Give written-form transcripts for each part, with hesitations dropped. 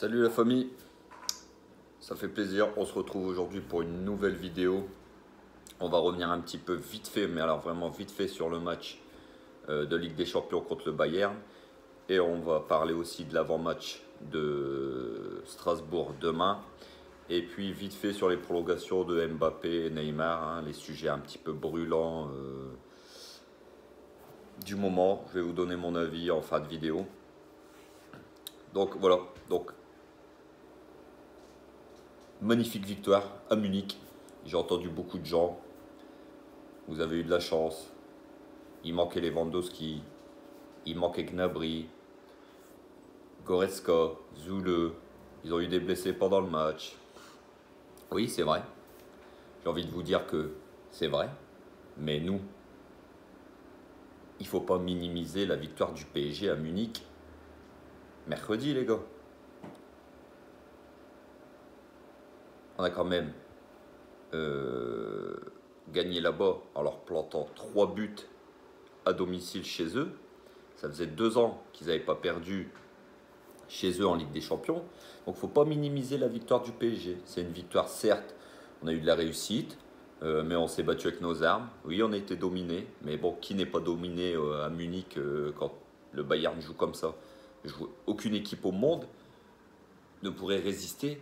Salut la famille, ça fait plaisir, on se retrouve aujourd'hui pour une nouvelle vidéo. On va revenir un petit peu vite fait, mais alors vraiment vite fait sur le match de Ligue des Champions contre le Bayern. Et on va parler aussi de l'avant-match de Strasbourg demain. Et puis vite fait sur les prolongations de Mbappé et Neymar, hein, les sujets un petit peu brûlants du moment. Je vais vous donner mon avis en fin de vidéo. Donc voilà, magnifique victoire à Munich. J'ai entendu beaucoup de gens. Vous avez eu de la chance. Il manquait Lewandowski. Il manquait Gnabry. Goretzka. Zule. Ils ont eu des blessés pendant le match. Oui, c'est vrai. J'ai envie de vous dire que c'est vrai. Mais nous, il ne faut pas minimiser la victoire du PSG à Munich mercredi, les gars. On a quand même gagné là-bas en leur plantant 3 buts à domicile chez eux. Ça faisait 2 ans qu'ils n'avaient pas perdu chez eux en Ligue des Champions. Donc il ne faut pas minimiser la victoire du PSG. C'est une victoire, certes, on a eu de la réussite, mais on s'est battu avec nos armes. Oui, on a été dominé, mais bon, qui n'est pas dominé à Munich quand le Bayern joue comme ça? Aucune équipe au monde ne pourrait résister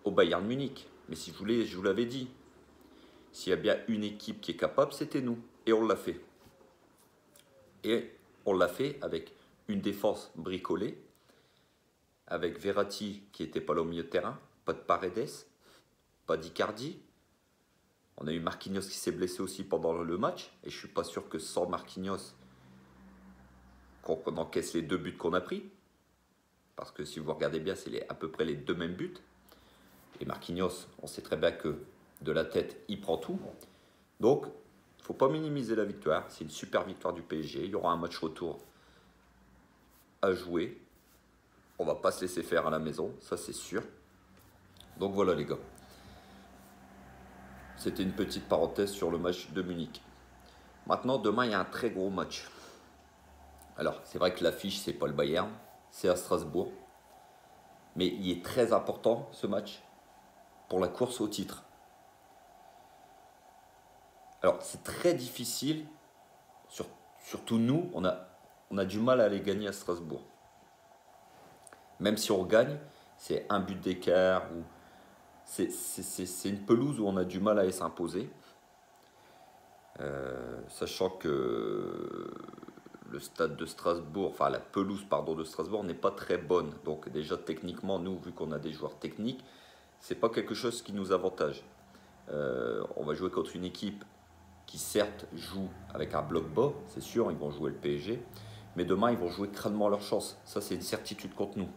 au Bayern Munich. Mais si je vous l'avais dit, s'il y a bien une équipe qui est capable, c'était nous. Et on l'a fait. Et on l'a fait avec une défense bricolée, avec Verratti qui n'était pas là au milieu de terrain, pas de Paredes, pas d'Icardi. On a eu Marquinhos qui s'est blessé aussi pendant le match, et je ne suis pas sûr que sans Marquinhos, qu'on encaisse les 2 buts qu'on a pris, parce que si vous regardez bien, c'est à peu près les 2 mêmes buts. Et Marquinhos, on sait très bien que de la tête, il prend tout. Donc, il ne faut pas minimiser la victoire. C'est une super victoire du PSG. Il y aura un match retour à jouer. On ne va pas se laisser faire à la maison, ça c'est sûr. Donc voilà les gars. C'était une petite parenthèse sur le match de Munich. Maintenant, demain, il y a un très gros match. Alors, c'est vrai que l'affiche, c'est pas le Bayern, c'est à Strasbourg. Mais il est très important, ce match, pour la course au titre. Alors, c'est très difficile, surtout nous, on a du mal à aller gagner à Strasbourg. Même si on gagne, c'est un but d'écart, ou c'est une pelouse où on a du mal à s'imposer. Sachant que le stade de Strasbourg, enfin la pelouse pardon, de Strasbourg n'est pas très bonne. Donc déjà techniquement, nous, vu qu'on a des joueurs techniques, c'est pas quelque chose qui nous avantage. On va jouer contre une équipe qui certes joue avec un bloc bas, c'est sûr, ils vont jouer le PSG, mais demain ils vont jouer crânement leur chance. Ça c'est une certitude contre nous.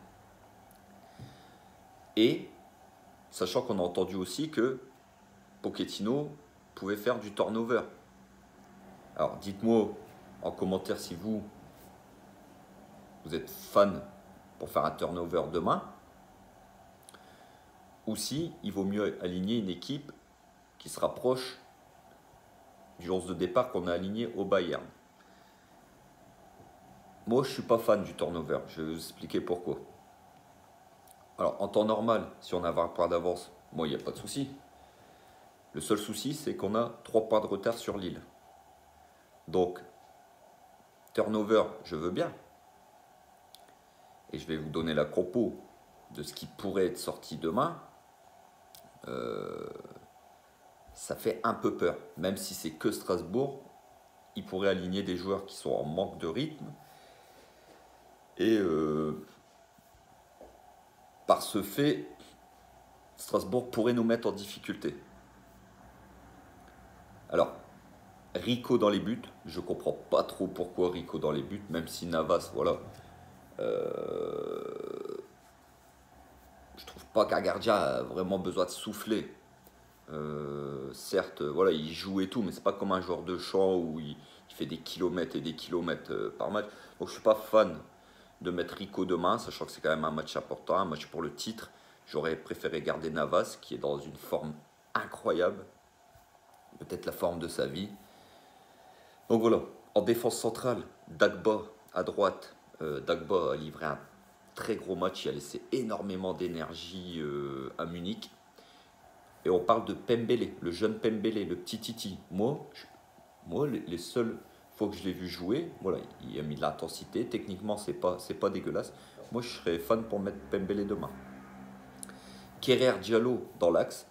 Et sachant qu'on a entendu aussi que Pochettino pouvait faire du turnover. Alors dites-moi en commentaire si vous êtes fan pour faire un turnover demain, ou si il vaut mieux aligner une équipe qui se rapproche du 11 de départ qu'on a aligné au Bayern. Moi, je ne suis pas fan du turnover. Je vais vous expliquer pourquoi. Alors, en temps normal, si on avait un point d'avance, moi, il n'y a pas de souci. Le seul souci, c'est qu'on a 3 points de retard sur Lille. Donc, turnover, je veux bien. Et je vais vous donner la compo de ce qui pourrait être sorti demain. Ça fait un peu peur. Même si c'est que Strasbourg, il pourrait aligner des joueurs qui sont en manque de rythme. Et par ce fait, Strasbourg pourrait nous mettre en difficulté. Alors, Rico dans les buts, je comprends pas trop pourquoi Rico dans les buts, même si Navas, voilà. Je trouve pas qu'un gardien a vraiment besoin de souffler. Certes, voilà, il joue et tout, mais c'est pas comme un joueur de champ où il fait des kilomètres et des kilomètres par match. Donc je suis pas fan de mettre Rico demain, sachant que c'est quand même un match important, un match pour le titre. J'aurais préféré garder Navas, qui est dans une forme incroyable, peut-être la forme de sa vie. Donc voilà, en défense centrale, Dagba à droite. Dagba a livré un très gros match, il a laissé énormément d'énergie à Munich. Et on parle de Pembele, le jeune Pembele, le petit Titi. Moi les seules fois que je l'ai vu jouer, voilà, il a mis de l'intensité. Techniquement, c'est pas dégueulasse. Moi, je serais fan pour mettre Pembele demain. Kerrer Diallo dans l'axe.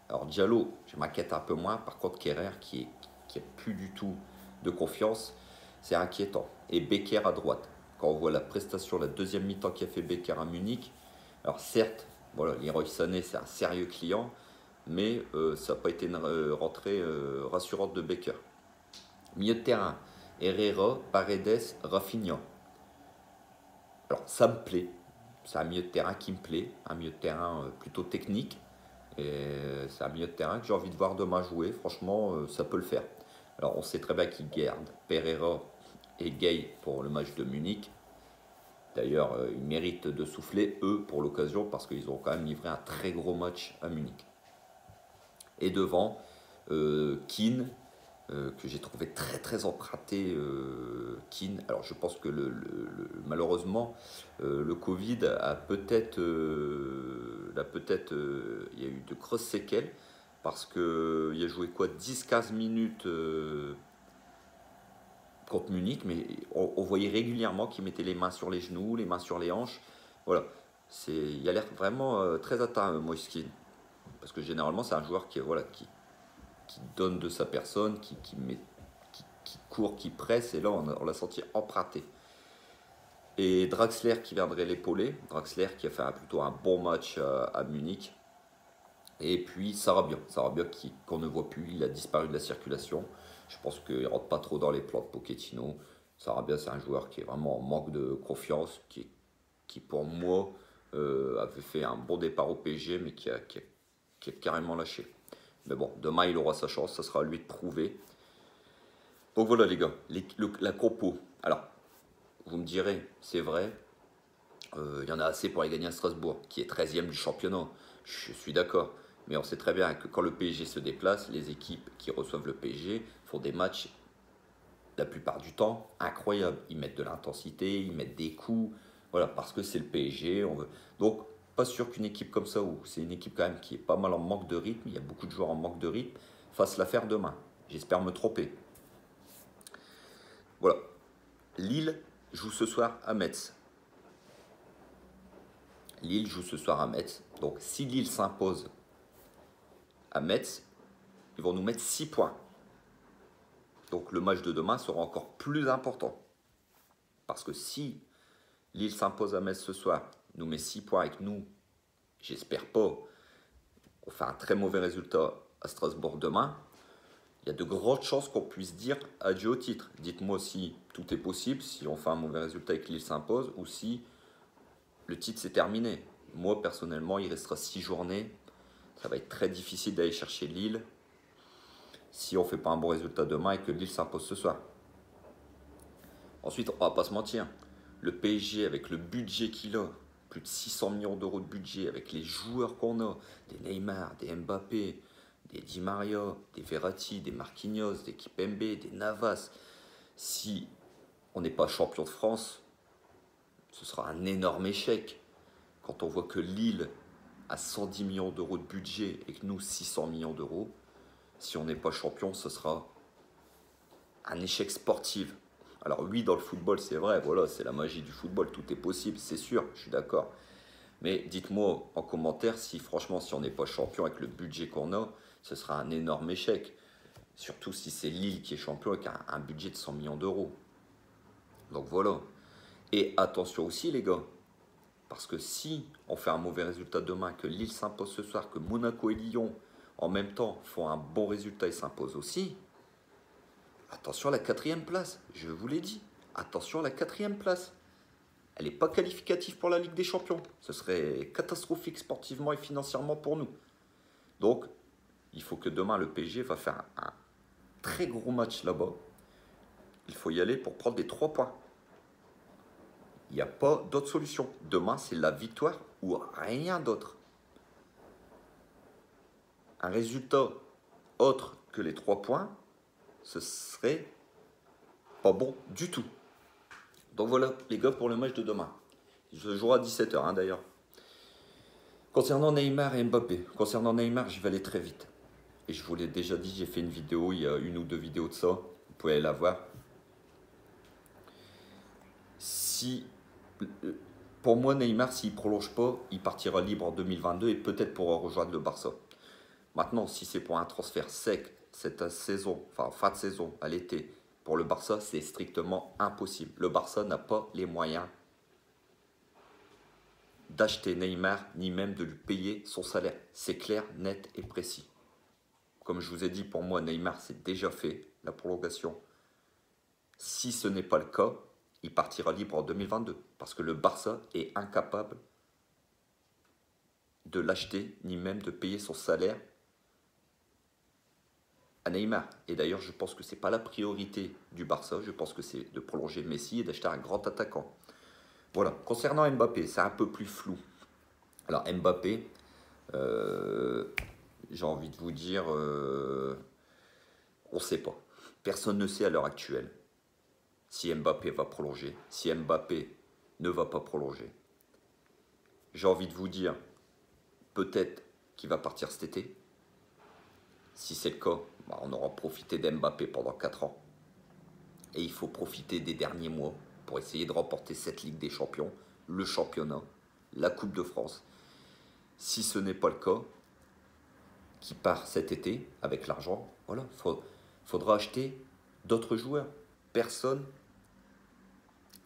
Alors Diallo, je m'inquiète un peu moins. Par contre, Kerrer qui a plus du tout de confiance, c'est inquiétant. Et Becker à droite. Quand on voit la prestation, la deuxième mi-temps qu'a fait Becker à Munich, alors certes, voilà, Leroy Sané, c'est un sérieux client, mais ça n'a pas été une rentrée rassurante de Becker. Milieu de terrain, Herrera, Paredes, Rafinha. Alors ça me plaît, c'est un milieu de terrain qui me plaît, un milieu de terrain plutôt technique. Et c'est un milieu de terrain que j'ai envie de voir demain jouer, franchement ça peut le faire. Alors on sait très bien qu'ils gardent Pereira et Gay pour le match de Munich. D'ailleurs ils méritent de souffler eux pour l'occasion parce qu'ils ont quand même livré un très gros match à Munich. Et devant, Keane, que j'ai trouvé très très emprunté. Keane. Alors je pense que malheureusement le Covid a peut-être il y a eu de grosses séquelles parce qu'il a joué quoi 10-15 minutes contre Munich, mais on voyait régulièrement qu'il mettait les mains sur les genoux, les mains sur les hanches. Voilà, il a l'air vraiment très atteint, Moise Keane. Parce que généralement, c'est un joueur qui donne de sa personne, qui court, qui presse. Et là, on l'a senti emprunté. Et Draxler qui viendrait l'épauler. Draxler qui a fait plutôt un bon match à Munich. Et puis Sarabia. Sarabia qu'on ne voit plus, il a disparu de la circulation. Je pense qu'il ne rentre pas trop dans les plans de Pochettino. Sarabia, c'est un joueur qui est vraiment en manque de confiance, qui pour moi avait fait un bon départ au PSG, mais qui a carrément lâché. Mais bon, demain il aura sa chance, ça sera à lui de prouver. Donc voilà les gars, la compo. Alors, vous me direz, c'est vrai, il y en a assez pour aller gagner à Strasbourg, qui est 13e du championnat. Je suis d'accord. Mais on sait très bien que quand le PSG se déplace, les équipes qui reçoivent le PSG font des matchs, la plupart du temps, incroyables. Ils mettent de l'intensité, ils mettent des coups. Voilà, parce que c'est le PSG. Donc, pas sûr qu'une équipe comme ça, où c'est une équipe quand même qui est pas mal en manque de rythme, il y a beaucoup de joueurs en manque de rythme, fasse l'affaire demain. J'espère me tromper. Voilà. Lille joue ce soir à Metz. Lille joue ce soir à Metz. Donc si Lille s'impose à Metz, ils vont nous mettre 6 points. Donc le match de demain sera encore plus important. Parce que si Lille s'impose à Metz ce soir, nous met 6 points avec nous, j'espère pas, on fait un très mauvais résultat à Strasbourg demain, il y a de grandes chances qu'on puisse dire adieu au titre. Dites-moi si tout est possible, si on fait un mauvais résultat et que Lille s'impose, ou si le titre s'est terminé. Moi, personnellement, il restera 6 journées. Ça va être très difficile d'aller chercher Lille si on ne fait pas un bon résultat demain et que Lille s'impose ce soir. Ensuite, on ne va pas se mentir. Le PSG, avec le budget qu'il a, plus de 600 millions d'euros de budget, avec les joueurs qu'on a, des Neymar, des Mbappé, des Di Maria, des Verratti, des Marquinhos, des Kipembe, des Navas. Si on n'est pas champion de France, ce sera un énorme échec. Quand on voit que Lille a 110 millions d'euros de budget et que nous 600 millions d'euros, si on n'est pas champion, ce sera un échec sportif. Alors oui, dans le football, c'est vrai, voilà, c'est la magie du football, tout est possible, c'est sûr, je suis d'accord. Mais dites-moi en commentaire si franchement, si on n'est pas champion avec le budget qu'on a, ce sera un énorme échec. Surtout si c'est Lille qui est champion avec un budget de 100 millions d'euros. Donc voilà. Et attention aussi les gars, parce que si on fait un mauvais résultat demain, que Lille s'impose ce soir, que Monaco et Lyon en même temps font un bon résultat et s'imposent aussi, attention à la 4e place, je vous l'ai dit, attention à la 4e place. Elle n'est pas qualificative pour la Ligue des Champions. Ce serait catastrophique sportivement et financièrement pour nous. Donc, il faut que demain le PSG va faire un très gros match là-bas. Il faut y aller pour prendre des 3 points. Il n'y a pas d'autre solution. Demain, c'est la victoire ou rien d'autre. Un résultat autre que les 3 points, ce serait pas bon du tout. Donc voilà les gars pour le match de demain. Je joue à 17 h d'ailleurs. Concernant Neymar et Mbappé, concernant Neymar, je vais aller très vite. Et je vous l'ai déjà dit, j'ai fait une vidéo, il y a une ou deux vidéos de ça, vous pouvez aller la voir. Si, pour moi, Neymar, s'il ne prolonge pas, il partira libre en 2022 et peut-être pourra rejoindre le Barça. Maintenant, si c'est pour un transfert sec cette saison, enfin fin de saison, à l'été, pour le Barça, c'est strictement impossible. Le Barça n'a pas les moyens d'acheter Neymar, ni même de lui payer son salaire. C'est clair, net et précis. Comme je vous ai dit, pour moi, Neymar, c'est déjà fait, la prolongation. Si ce n'est pas le cas, il partira libre en 2022. Parce que le Barça est incapable de l'acheter, ni même de payer son salaire à Neymar. Et d'ailleurs, je pense que ce n'est pas la priorité du Barça. Je pense que c'est de prolonger Messi et d'acheter un grand attaquant. Voilà. Concernant Mbappé, c'est un peu plus flou. Alors Mbappé, j'ai envie de vous dire, on ne sait pas. Personne ne sait à l'heure actuelle si Mbappé va prolonger, si Mbappé ne va pas prolonger. J'ai envie de vous dire, peut-être qu'il va partir cet été. Si c'est le cas, bah, on aura profité d'Mbappé pendant 4 ans. Et il faut profiter des derniers mois pour essayer de remporter cette Ligue des Champions, le championnat, la Coupe de France. Si ce n'est pas le cas, qui part cet été avec l'argent, voilà, faudra acheter d'autres joueurs. Personne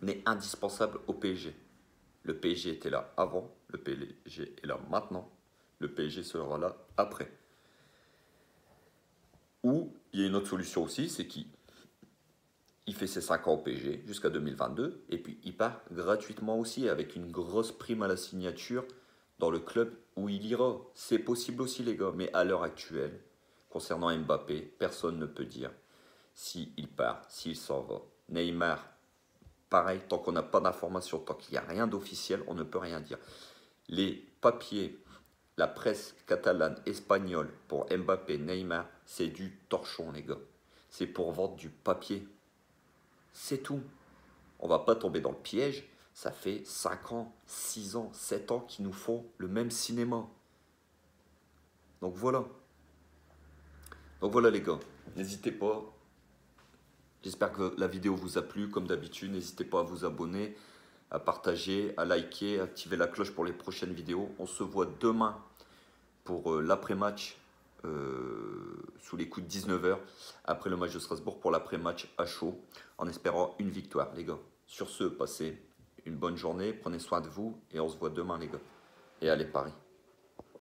n'est indispensable au PSG. Le PSG était là avant, le PSG est là maintenant, le PSG sera là après. Ou il y a une autre solution aussi, c'est qu'il fait ses 5 ans au PSG jusqu'à 2022 et puis il part gratuitement aussi avec une grosse prime à la signature dans le club où il ira. C'est possible aussi les gars, mais à l'heure actuelle, concernant Mbappé, personne ne peut dire s'il part, s'il s'en va. Neymar, pareil, tant qu'on n'a pas d'informations, tant qu'il n'y a rien d'officiel, on ne peut rien dire. Les papiers, la presse catalane, espagnole pour Mbappé, Neymar, c'est du torchon les gars. C'est pour vendre du papier. C'est tout. On ne va pas tomber dans le piège. Ça fait 5 ans, 6 ans, 7 ans qu'ils nous font le même cinéma. Donc voilà. Donc voilà les gars. N'hésitez pas. J'espère que la vidéo vous a plu. Comme d'habitude, n'hésitez pas à vous abonner, à partager, à liker, à activer la cloche pour les prochaines vidéos. On se voit demain pour l'après-match sous les coups de 19 h après le match de Strasbourg pour l'après-match à chaud en espérant une victoire les gars. Sur ce, passez une bonne journée, prenez soin de vous et on se voit demain les gars. Et allez Paris.